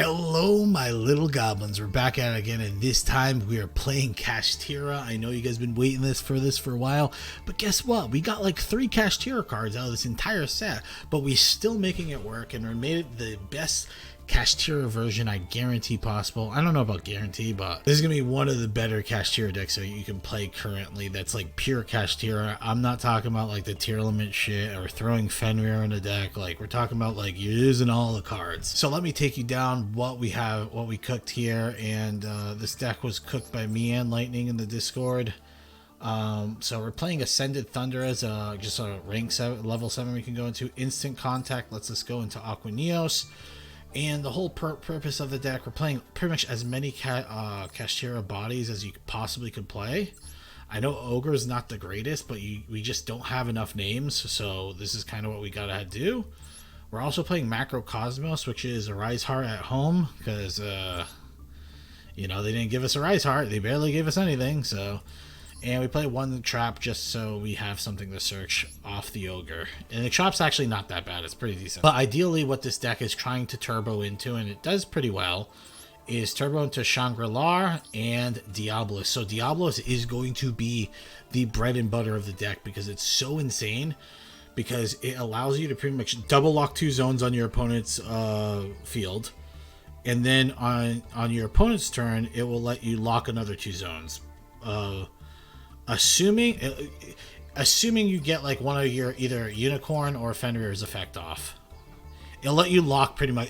Hello, my little goblins. We're back at it again, and this time we are playing Kashtira. I know you guys have been waiting for this for a while, but guess what? We got like 3 Kashtira cards out of this entire set, but we still making it work, and we made it the best Kashtira version I guarantee possible. I don't know about guarantee, but this is gonna be one of the better Kashtira decks that you can play currently. That's like pure Kashtira. I'm not talking about like the tier limit shit or throwing Fenrir in a deck. Like, we're talking about like you're using all the cards. So let me take you down what we have, what we cooked here, and this deck was cooked by me and Lightning in the Discord. So we're playing Ascended Thunder as just a rank 7, level 7 we can go into. Instant Contact lets us go into Aquaneos. And the whole purpose of the deck, we're playing pretty much as many Kashtira bodies as you possibly could play. I know Ogre is not the greatest, but we just don't have enough names, so this is kind of what we gotta do. We're also playing Macrocosmos, which is ARISEHEART at home, because, you know, they didn't give us ARISEHEART. They barely gave us anything, so... And we play 1 trap just so we have something to search off the Ogre. And the trap's actually not that bad. It's pretty decent. But ideally what this deck is trying to turbo into, and it does pretty well, is turbo into Shangri-La and Diablos. So Diablos is going to be the bread and butter of the deck because it's so insane. Because it allows you to pretty much double lock 2 zones on your opponent's field. And then on your opponent's turn, it will let you lock another 2 zones. Assuming you get like one of your either Unicorn or Fenrir's effect off, it'll let you lock pretty much.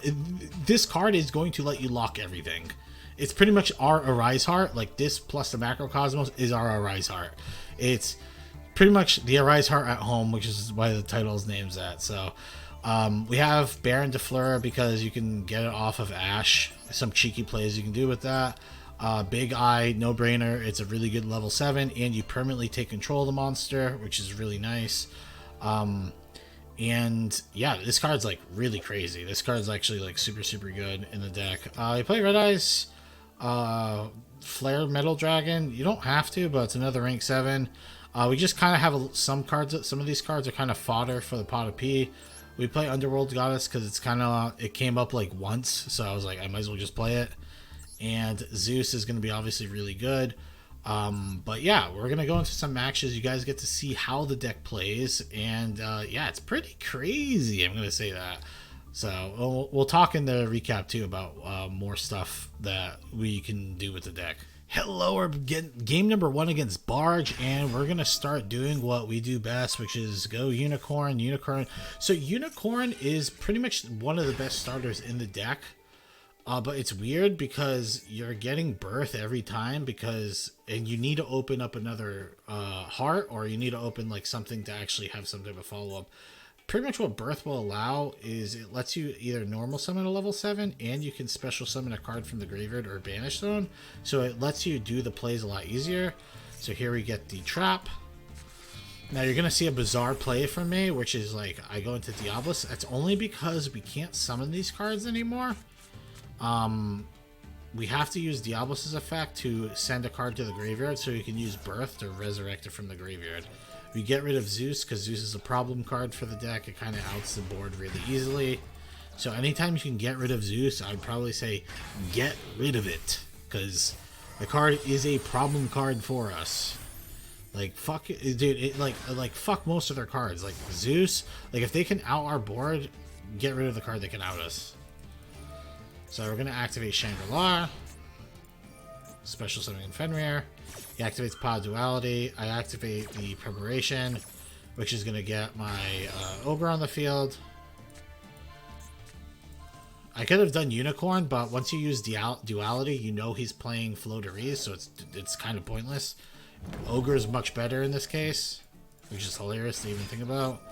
This card is going to let you lock everything. It's pretty much our ARISEHEART. Like, this plus the Macrocosmos is our ARISEHEART. It's pretty much the ARISEHEART at home, which is why the title's name's that. So we have Baron de Fleur because you can get it off of Ash. Some cheeky plays you can do with that. Big Eye, no brainer. It's a really good level 7, and you permanently take control of the monster, which is really nice. And yeah, this card's like really crazy. This card's actually like super good in the deck. You play Red Eyes, Flare Metal Dragon. You don't have to, but it's another rank 7. We just kind of have some cards. Some of these cards are kind of fodder for the pot of P. We play Underworld Goddess because it's kind of, it came up like once, so I was like, I might as well just play it. And Zeus is going to be obviously really good. But yeah, we're going to go into some matches. You guys get to see how the deck plays. And yeah, it's pretty crazy. I'm going to say that. So we'll talk in the recap too about more stuff that we can do with the deck. Hello, we're getting game number 1 against Barge, and we're going to start doing what we do best, which is go Unicorn. So Unicorn is pretty much one of the best starters in the deck. But it's weird because you're getting Birth every time and you need to open up another heart, or you need to open like something to actually have some type of follow-up. Pretty much what Birth will allow is it lets you either normal summon a level 7, and you can special summon a card from the graveyard or Banish Zone. So it lets you do the plays a lot easier. So here we get the trap. Now you're going to see a bizarre play from me, which is like I go into Diablos. That's only because we can't summon these cards anymore. We have to use Diablos' effect to send a card to the graveyard, so you can use Birth to resurrect it from the graveyard. We get rid of Zeus because Zeus is a problem card for the deck. It kind of outs the board really easily. So anytime you can get rid of Zeus, I'd probably say get rid of it, because the card is a problem card for us. Like, fuck it, dude. Like fuck most of their cards. Like Zeus, like if they can out our board, get rid of the card that can out us. So we're going to activate Shangri-La, special summoning Fenrir. He activates Pod Duality. I activate the Preparation, which is going to get my Ogre on the field. I could have done Unicorn, but once you use Duality, you know he's playing Floowandereeze, so it's kind of pointless. Ogre is much better in this case, which is hilarious to even think about.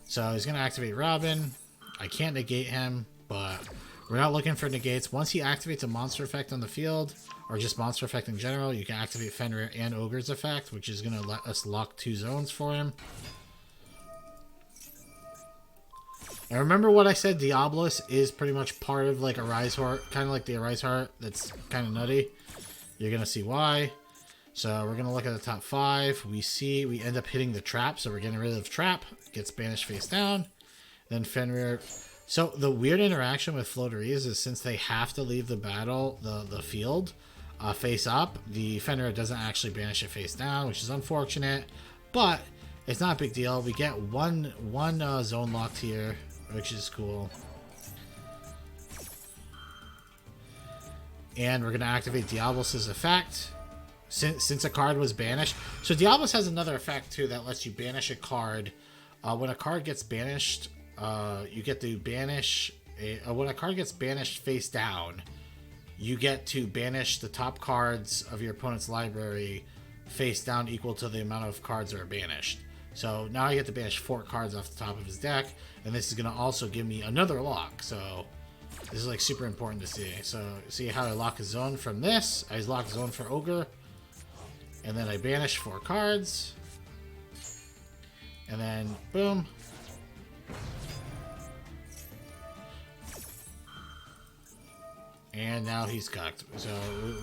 So he's going to activate Robin. I can't negate him, but... we're not looking for negates. Once he activates a monster effect on the field, or just monster effect in general, you can activate Fenrir and Ogre's effect, which is going to let us lock 2 zones for him. And remember what I said, Diablos is pretty much part of like ARISEHEART, kind of like the ARISEHEART that's kind of nutty. You're going to see why. So we're going to look at the top 5. We end up hitting the trap, so we're getting rid of the trap. Gets banished face down. Then Fenrir So the weird interaction with Floowandereeze is since they have to leave the battle, the field, face up, the Fenrir doesn't actually banish it face down, which is unfortunate, but it's not a big deal. We get one zone locked here, which is cool. And we're going to activate Diablos' effect since a card was banished. So Diablos has another effect too that lets you banish a card. When a card gets banished, you get to banish when a card gets banished face down, you get to banish the top cards of your opponent's library face down equal to the amount of cards that are banished. So now I get to banish 4 cards off the top of his deck, and this is going to also give me another lock. So this is like super important to see. So see how I lock a zone from this. I lock a zone for Ogre, and then I banish 4 cards, and then boom. And now he's cocked. So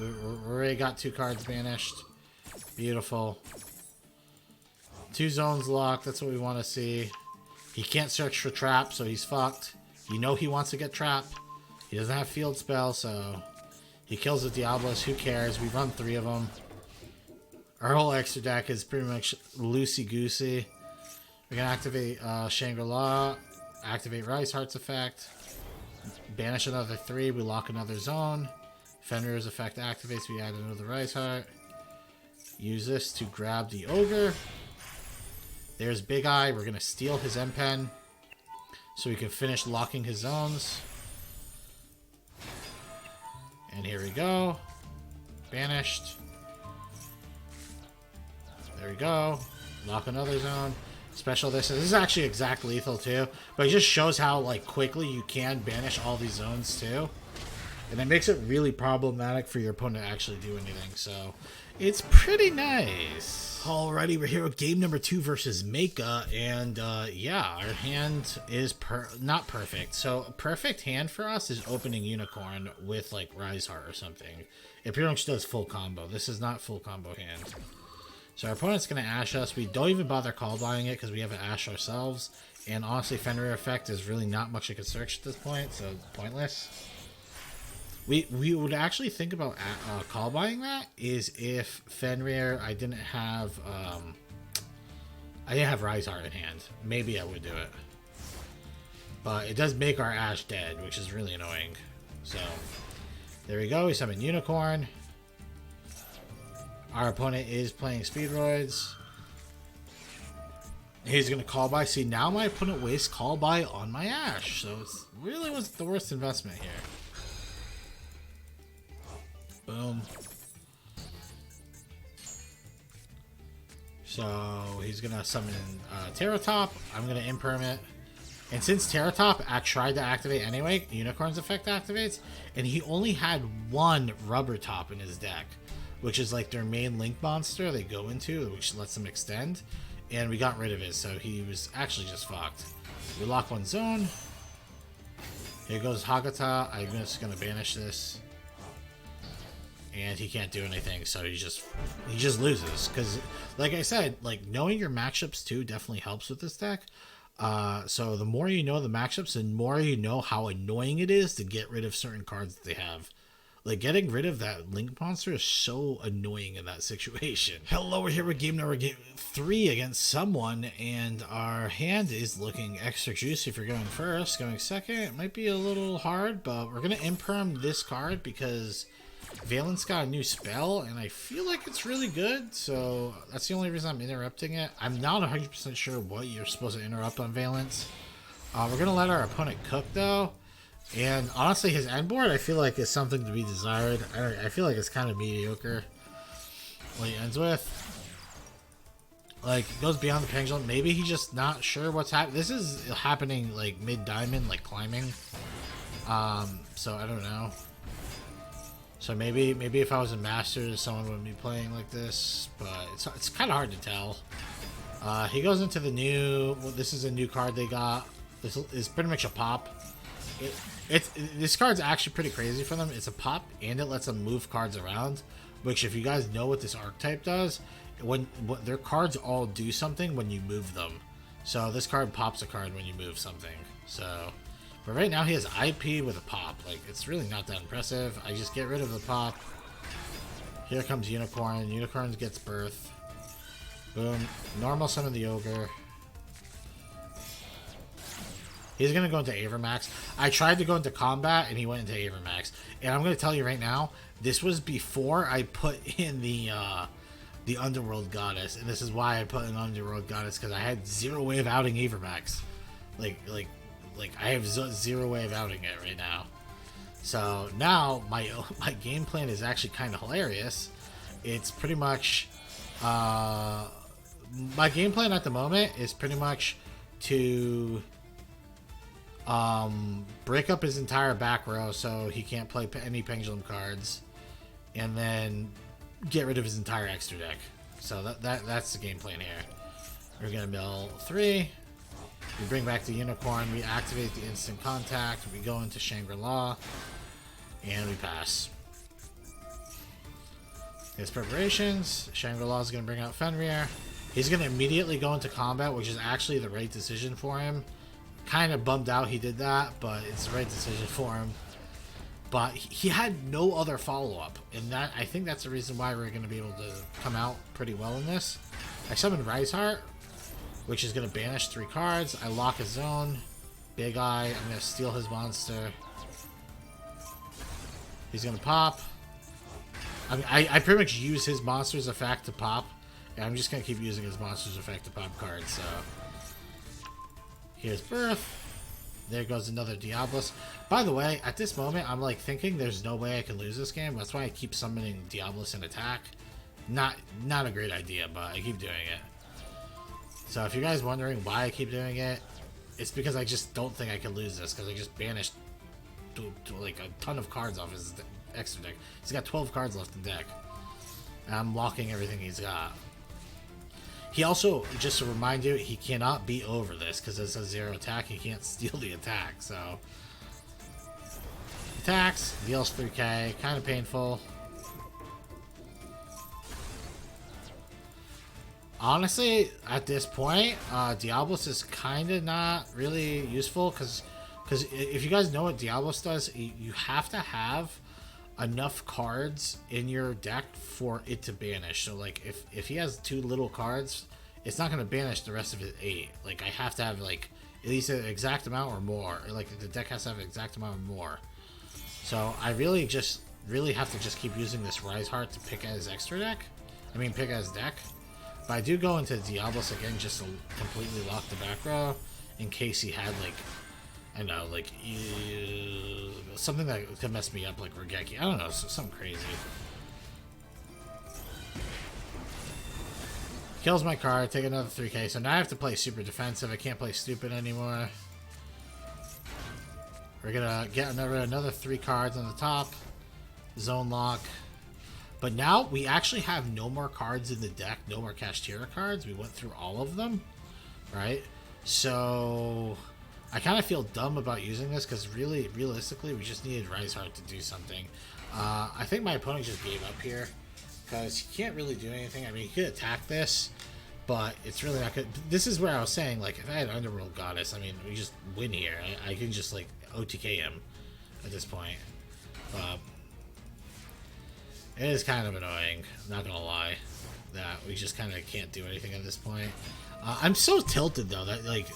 we already got 2 cards banished. Beautiful. 2 zones locked. That's what we want to see. He can't search for trap, so he's fucked. You know he wants to get trap. He doesn't have field spell, so he kills the Diablos. Who cares? We run 3 of them. Our whole extra deck is pretty much loosey-goosey. We're going to activate Shangri-La, activate ARISEHEART's effect, banish another 3, we lock another zone. Fenrir's effect activates, we add another ARISEHEART. Use this to grab the Ogre. There's Big Eye. We're going to steal his M-Pen so we can finish locking his zones. And here we go. Banished. There we go. Lock another zone. Special this. This is actually exact lethal too, but it just shows how like quickly you can banish all these zones too. And it makes it really problematic for your opponent to actually do anything. So it's pretty nice. Alrighty, we're here with game number 2 versus Mecha, and yeah, our hand is not perfect. So a perfect hand for us is opening Unicorn with like ARISEHEART or something. It pretty much does full combo. This is not full combo hand. So our opponent's going to Ash us. We don't even bother call buying it because we have an Ash ourselves. And honestly, Fenrir effect is really not much I could search at this point, so pointless. We would actually think about call buying that is if Fenrir, I didn't have ARISEHEART in hand. Maybe I would do it. But it does make our Ash dead, which is really annoying. So there we go. We summon Unicorn. Our opponent is playing Speedroids. He's going to call buy. See, now my opponent wastes call buy on my Ash. So it really was the worst investment here. Boom. So he's going to summon Terratop. I'm going to imperm. And since Terratop tried to activate anyway, Unicorn's effect activates. And he only had 1 Rubber Top in his deck, which is like their main link monster they go into, which lets them extend. And we got rid of it, so he was actually just fucked. We lock 1 zone. Here goes Hagata. I'm just going to banish this. And he can't do anything, so he just loses. Because, like I said, like knowing your matchups too definitely helps with this deck. So the more you know the matchups, the more you know how annoying it is to get rid of certain cards that they have. Like, getting rid of that Link monster is so annoying in that situation. Hello, we're here with game 3 against someone, and our hand is looking extra juicy for going first. Going second, it might be a little hard, but we're going to imperm this card because Vaylantz got a new spell, and I feel like it's really good, so that's the only reason I'm interrupting it. I'm not 100% sure what you're supposed to interrupt on Vaylantz. We're going to let our opponent cook, though. And honestly, his end board, I feel like, is something to be desired. I feel like it's kind of mediocre what he ends with. Like, it goes beyond the pendulum. Maybe he's just not sure what's happening. This is happening, like, mid-diamond, like, climbing. So I don't know. So maybe if I was a Masters, someone wouldn't be playing like this. But it's kind of hard to tell. He goes into the new... Well, this is a new card they got. This is pretty much a pop. This card's actually pretty crazy for them. It's a pop, and it lets them move cards around. Which, if you guys know what this archetype does, when their cards all do something when you move them. So this card pops a card when you move something. So But right now he has IP with a pop. Like, it's really not that impressive. I just get rid of the pop. Here comes Unicorn. Unicorn gets Birth. Boom. Normal summon the Ogre. He's going to go into Avermax. I tried to go into combat, and he went into Avermax. And I'm going to tell you right now, this was before I put in the Underworld Goddess. And this is why I put in Underworld Goddess, because I had zero way of outing Avermax. Like I have zero way of outing it right now. So now my game plan is actually kind of hilarious. It's pretty much... my game plan at the moment is pretty much to... break up his entire back row so he can't play any Pendulum cards, and then get rid of his entire extra deck. So that's the game plan here. We're gonna mill 3. We bring back the Unicorn. We activate the instant contact. We go into Shangri-La, and we pass. His preparations. Shangri-La is gonna bring out Fenrir. He's gonna immediately go into combat, which is actually the right decision for him. Kind of bummed out he did that, but it's the right decision for him. But he had no other follow-up, and that I think that's the reason why we're going to be able to come out pretty well in this. I summon ARISEHEART, which is going to banish 3 cards. I lock his zone. Big Eye. I'm going to steal his monster. He's going to pop. I mean, I pretty much use his monster's effect to pop, and I'm just going to keep using his monster's effect to pop cards, so... Here's Birth. There goes another Diablos. By the way, at this moment, I'm like thinking there's no way I can lose this game. That's why I keep summoning Diablos in attack. Not a great idea, but I keep doing it. So if you guys wondering why I keep doing it, it's because I just don't think I can lose this, because I just banished like a ton of cards off his extra deck. He's got 12 cards left in deck. And I'm locking everything he's got. He also, just to remind you, he cannot be over this because it's a 0 attack. He can't steal the attack, so... Attacks, deals 3k, kind of painful. Honestly, at this point, Diablos is kind of not really useful because if you guys know what Diablos does, you have to have enough cards in your deck for it to banish. So like if he has 2 little cards, it's not going to banish the rest of his 8. Like I have to have like at least an exact amount or more, or like the deck has to have an exact amount or more. So I really have to just keep using this ARISEHEART to pick at his extra deck. I mean pick at his deck. But I do go into Diablos again just to completely lock the back row in case he had like, I don't know, like something that could mess me up, like Regeki. I don't know, something crazy. Kills my card, take another 3k. So now I have to play super defensive. I can't play stupid anymore. We're gonna get another 3 cards on the top. Zone lock. But now we actually have no more cards in the deck, no more Kashtira cards. We went through all of them, right? So I kind of feel dumb about using this because realistically, we just needed ARISEHEART to do something. I think my opponent just gave up here because he can't really do anything. I mean, he could attack this, but it's really not good. This is where I was saying, like, if I had Underworld Goddess, I mean, we just win here. I can just, like, OTK him at this point. It is kind of annoying, I'm not gonna lie, that we just kind of can't do anything at this point. I'm so tilted though that like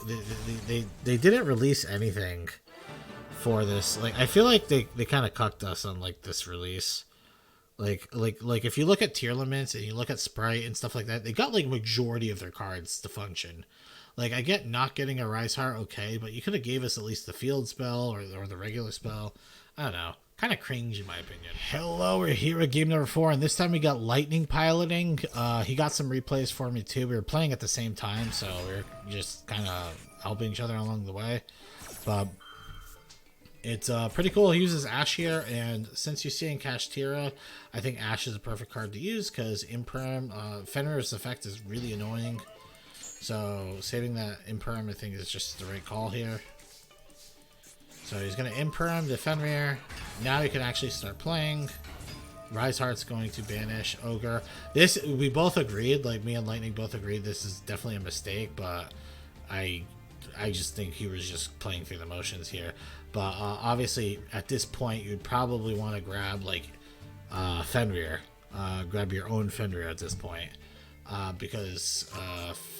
they didn't release anything for this. Like I feel like they kind of cucked us on like this release. Like if you look at tier limits and you look at Spright and stuff like that, they got like majority of their cards to function. Like I get not getting a ARISEHEART, okay, but you could have gave us at least the field spell or the regular spell. I don't know. Kind of cringe in my opinion. Hello, we're here at game number 4, and this time we got lightning piloting. He got some replays for me too. We were playing at the same time, so we are just kind of helping each other along the way. But it's pretty cool. He uses Ash here, and since you're seeing Kashtira, I think Ash is a perfect card to use because Imperm, Fenrir's effect is really annoying. So saving that Imperm, I think, is just the right call here. So he's going to Imperm the Fenrir. Now he can actually start playing. ARISEHEART's going to banish Ogre. This, we both agreed, like me and Lightning both agreed this is definitely a mistake, but I just think he was just playing through the motions here. But obviously, at this point, you'd probably want to grab like Fenrir. Grab your own Fenrir at this point. Because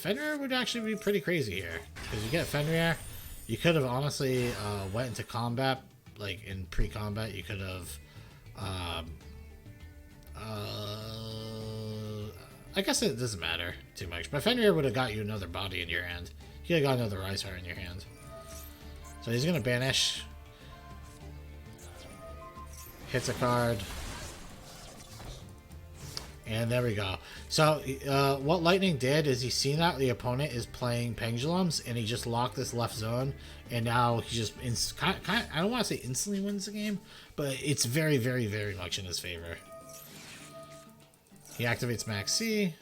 Fenrir would actually be pretty crazy here. Because you get Fenrir, you could have honestly went into combat, like in pre-combat, you could have... I guess it doesn't matter too much. But Fenrir would have got you another body in your hand. You could have got another ARISEHEART in your hand. So he's going to banish. Hits a card. And there we go. So what Lightning did is he seen that the opponent is playing Pendulums, and he just locked this left zone, and now he just I don't want to say instantly wins the game, but it's very, very, very much in his favor. He activates Max C.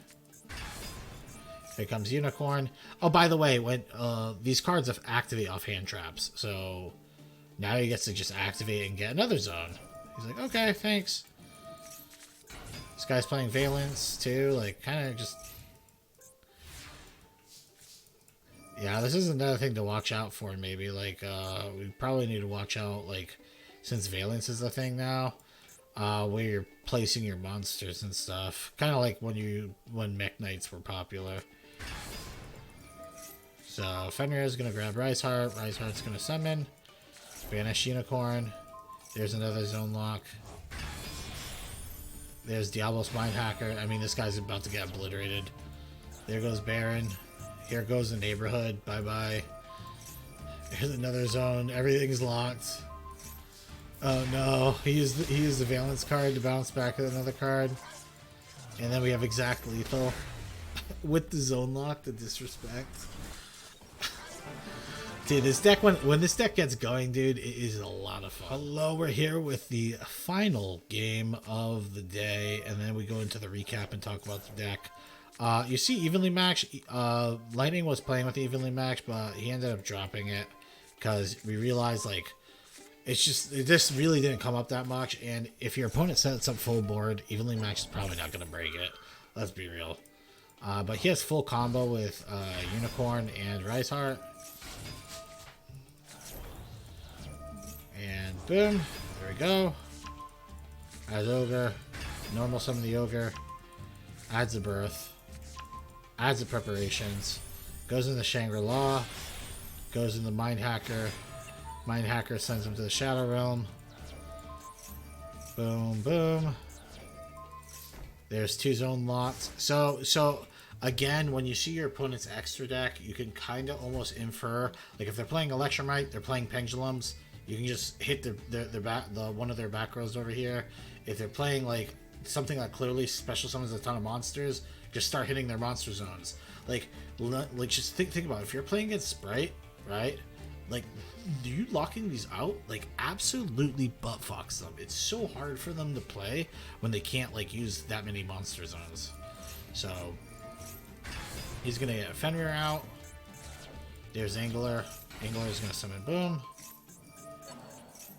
Here comes Unicorn. Oh, by the way, when these cards activate off hand traps, so now he gets to just activate and get another zone. He's like, okay, thanks. This guy's playing Vaylantz too, like kind of just... Yeah, this is another thing to watch out for, maybe. Like, we probably need to watch out, like, since Vaylantz is the thing now, where you're placing your monsters and stuff. Kind of like when Mech Knights were popular. So, Fenrir is going to grab ARISEHEART. ARISEHEART's going to summon. Banish Unicorn. There's another zone lock. There's Diablos Mindhacker. I mean, this guy's about to get obliterated. There goes Baron. Here goes the neighborhood. Bye-bye. Here's another zone. Everything's locked. Oh no. He used the Vaylantz card to bounce back with another card. And then we have exact lethal. With the zone lock, the disrespect. Dude, this deck, when this deck gets going, dude, it is a lot of fun. Hello, we're here with the final game of the day, and then we go into the recap and talk about the deck. You see evenly matched. Lightning was playing with the evenly matched, but he ended up dropping it because we realized, like, it just really didn't come up that much, and if your opponent sets up full board, evenly matched is probably not going to break it. Let's be real. But he has full combo with Unicorn and ARISEHEART. And boom, there we go. Adds Ogre, normal summon the Ogre, adds the Birth, adds the Preparations, goes in the Shangri-La, goes in the Mindhacker. Mindhacker sends him to the Shadow Realm. Boom, boom. There's two zone lots. So again, when you see your opponent's extra deck, you can kind of almost infer, like if they're playing Electromite, they're playing Pendulums. You can just hit the one of their back rows over here. If they're playing like something that clearly special summons a ton of monsters, just start hitting their monster zones. Like just think about it. If you're playing against Spright, right? Like, you locking these out, like, absolutely butt fucks them. It's so hard for them to play when they can't like use that many monster zones. So he's gonna get Fenrir out. There's Angler. Angler is gonna summon Boom.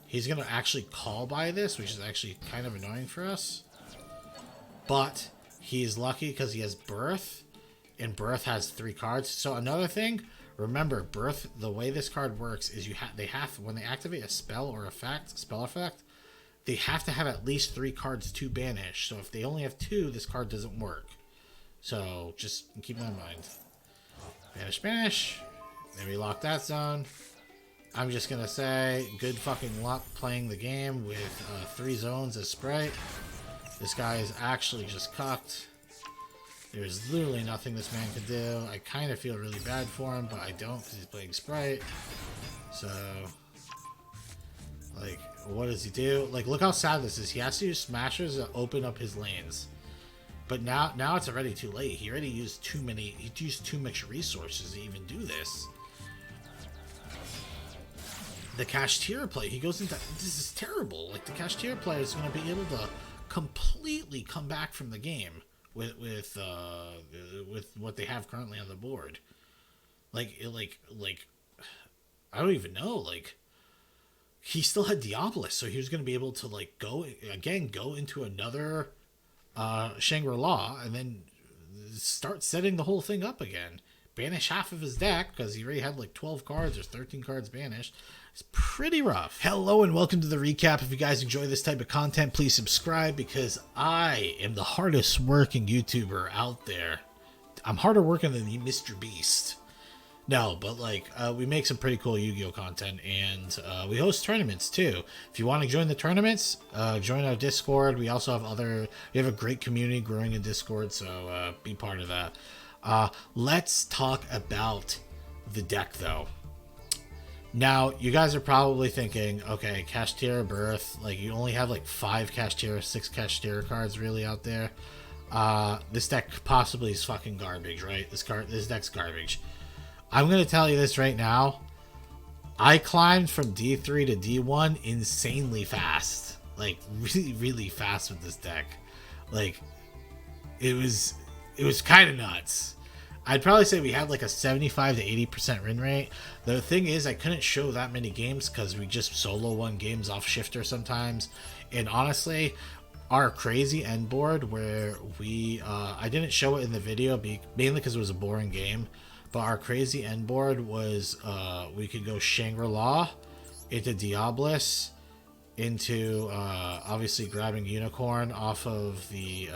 He's going to actually call by this, which is actually kind of annoying for us. But he's lucky because he has Birth, and Birth has 3 cards. So another thing, remember, Birth, the way this card works is they have when they activate a spell or spell effect, they have to have at least 3 cards to banish. So if they only have 2, this card doesn't work. So just keep that in mind. Banish. Then we lock that zone. I'm just going to say, good fucking luck playing the game with 3 zones as Spright. This guy is actually just cucked. There's literally nothing this man could do. I kind of feel really bad for him, but I don't because he's playing Spright. So, like, what does he do? Like, look how sad this is. He has to use Smashers to open up his lanes. But now it's already too late. He already used too much resources to even do this. The Kashtira play, he goes into, this is terrible. Like, the Kashtira player is going to be able to completely come back from the game with what they have currently on the board. Like I don't even know. Like, he still had Diablos, so he was going to be able to like go into another Shangri-La and then start setting the whole thing up again. Banish half of his deck because he already had like 12 cards or 13 cards banished. It's pretty rough. Hello and welcome to the recap. If you guys enjoy this type of content, please subscribe because I am the hardest working YouTuber out there. I'm harder working than Mr. Beast. No, but like we make some pretty cool Yu-Gi-Oh content, and we host tournaments too. If you want to join the tournaments, join our Discord. We also have we have a great community growing in Discord, so be part of that. Let's talk about the deck though. Now, you guys are probably thinking, okay, Kashtira Birth, like you only have like 5 Kashtira, 6 Kashtira cards really out there. This deck possibly is fucking garbage, right? This deck's garbage. I'm going to tell you this right now. I climbed from D3 to D1 insanely fast. Like, really, really fast with this deck. Like, it was kind of nuts. I'd probably say we had like a 75 to 80% win rate. The thing is, I couldn't show that many games because we just solo won games off shifter sometimes. And honestly, our crazy end board where I didn't show it in the video mainly because it was a boring game. But our crazy end board was we could go Shangri-La into Diablos into obviously grabbing Unicorn off of the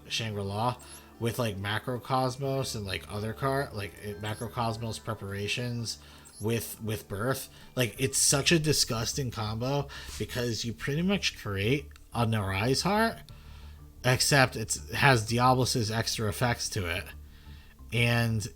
Shangri-La with like Macrocosmos and like other Macrocosmos preparations with Birth. Like, it's such a disgusting combo because you pretty much create an ARISEHEART, except it has Diablos' extra effects to it, and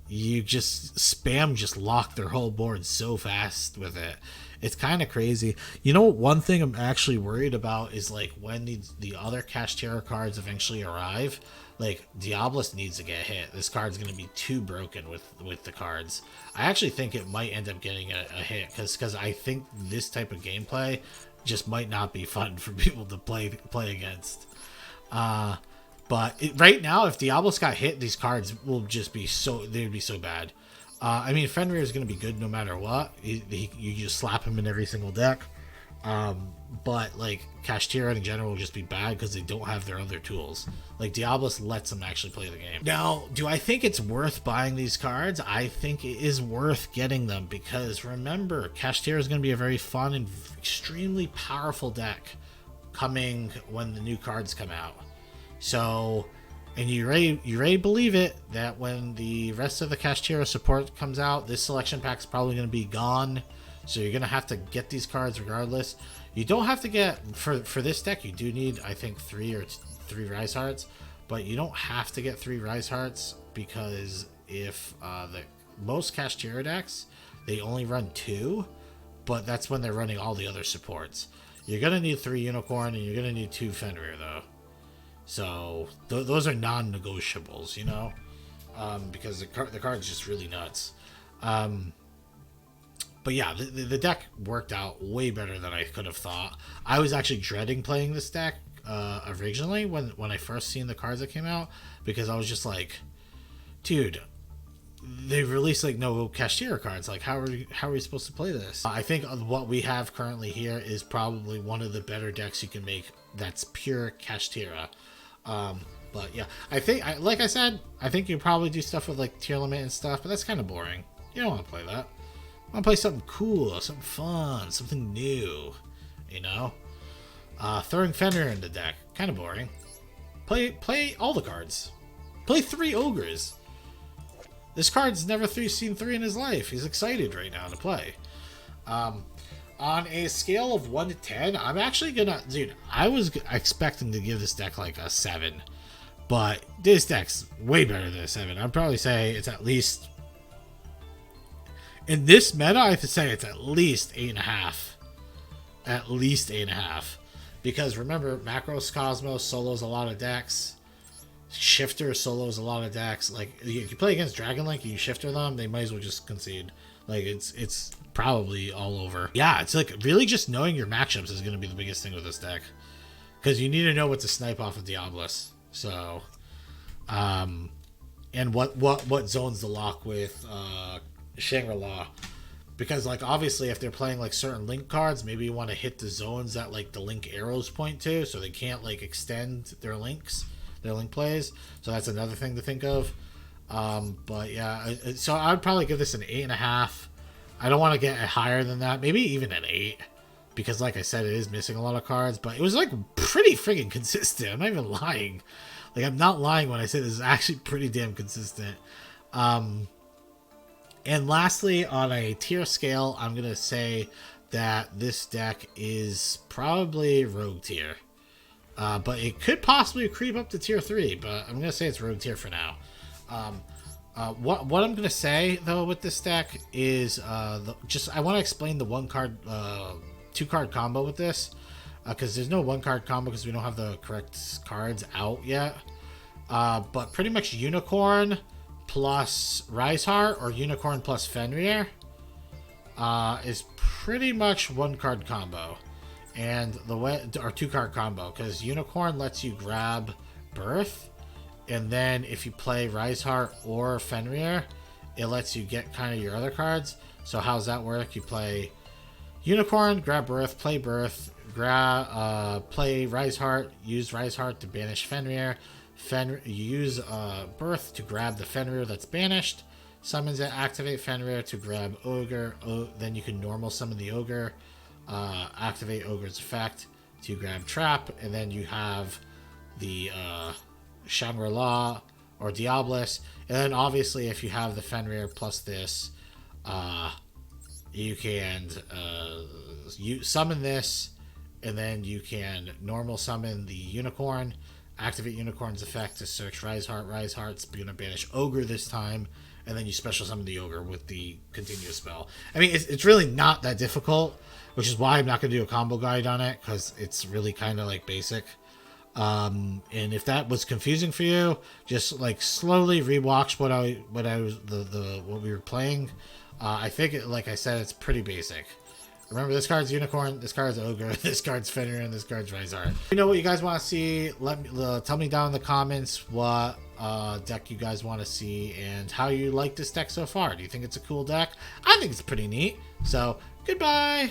you just lock their whole board so fast with it. It's kind of crazy. You know, one thing I'm actually worried about is like when the other Kashtira cards eventually arrive, like Diablos needs to get hit. This card's going to be too broken with the cards. I actually think it might end up getting a hit because I think this type of gameplay just might not be fun for people to play against. But right now, if Diablos got hit, these cards will just be they'd be so bad. I mean, Fenrir is going to be good no matter what. You just slap him in every single deck. But like Kashtira in general will just be bad because they don't have their other tools. Like Diablos lets them actually play the game. Now, do I think it's worth buying these cards? I think it is worth getting them because remember, Kashtira is going to be a very fun and extremely powerful deck coming when the new cards come out. So, and you already believe it that when the rest of the Kashtira support comes out, this selection pack is probably going to be gone. So you're going to have to get these cards regardless. You don't have to get, for this deck, you do need, I think, 3 ARISEHEARTs. But you don't have to get 3 ARISEHEARTs because if most Kashtira decks, they only run 2. But that's when they're running all the other supports. You're going to need 3 Unicorn and you're going to need 2 Fenrir, though. So those are non-negotiables, you know, because the card's just really nuts. But yeah, the deck worked out way better than I could have thought. I was actually dreading playing this deck originally when I first seen the cards that came out because I was just like, dude, they released like no Kashtira cards. Like, how are we supposed to play this? I think what we have currently here is probably one of the better decks you can make that's pure Kashtira. But yeah, I think, like I said, I think you probably do stuff with like tier limit and stuff, but that's kind of boring. You don't want to play that. I want to play something cool, something fun, something new, you know? Throwing Fenrir in the deck, kind of boring. Play all the cards. Play 3 Ogres. This card's never seen 3 in his life. He's excited right now to play. On a scale of 1 to 10, I'm actually gonna... Dude, I was expecting to give this deck like a 7. But this deck's way better than a 7. I'd probably say it's at least... In this meta, I have to say it's at least 8.5. At least 8.5. Because remember, Macros Cosmos solos a lot of decks. Shifter solos a lot of decks. Like, if you play against Dragon Link and you shifter them, they might as well just concede. Like, it's probably all over. Yeah, it's like really just knowing your matchups is going to be the biggest thing with this deck. Because you need to know what to snipe off of Diablos. So, and what zones to lock with Shangri-La. Because, like, obviously, if they're playing, like, certain Link cards, maybe you want to hit the zones that, like, the Link arrows point to, so they can't, like, extend their Link plays. So that's another thing to think of. But, yeah, so I would probably give this an 8.5. I don't want to get higher than that. Maybe even at 8. Because like I said, it is missing a lot of cards. But it was like pretty friggin' consistent. I'm not even lying. Like, I'm not lying when I say this is actually pretty damn consistent. And lastly, on a tier scale, I'm going to say that this deck is probably Rogue tier. But it could possibly creep up to tier 3, but I'm going to say it's Rogue tier for now. What I'm going to say, though, with this deck is I want to explain the 2-card combo with this. Because there's no 1-card combo because we don't have the correct cards out yet. But pretty much Unicorn plus Riseheart or Unicorn plus Fenrir is pretty much 1-card combo. And the way, or 2-card combo, because Unicorn lets you grab Birth, and then if you play Riseheart or Fenrir, it lets you get kind of your other cards. So how's that work? You play Unicorn, grab Birth, play Birth, play Riseheart, use Riseheart to banish Fenrir. You use Birth to grab the Fenrir that's banished. Summons it, activate Fenrir to grab Ogre. Then you can normal summon the Ogre. Activate Ogre's effect to grab Trap, and then you have the Shangri-La or Diabolus, and then obviously if you have the Fenrir plus this, you can summon this, and then you can normal summon the Unicorn, activate Unicorn's effect to search Riseheart. Riseheart's going to banish Ogre this time, and then you special summon the Ogre with the continuous spell. I mean, it's really not that difficult, which is why I'm not going to do a combo guide on it, because it's really kind of like basic. And if that was confusing for you, just like slowly rewatch what we were playing. I think, like I said, it's pretty basic. Remember, this card's Unicorn, this card's Ogre, this card's Fenrir, and this card's Riseheart. You know what you guys want to see? Tell me down in the comments what deck you guys want to see and how you like this deck so far. Do you think it's a cool deck? I think it's pretty neat. So, goodbye!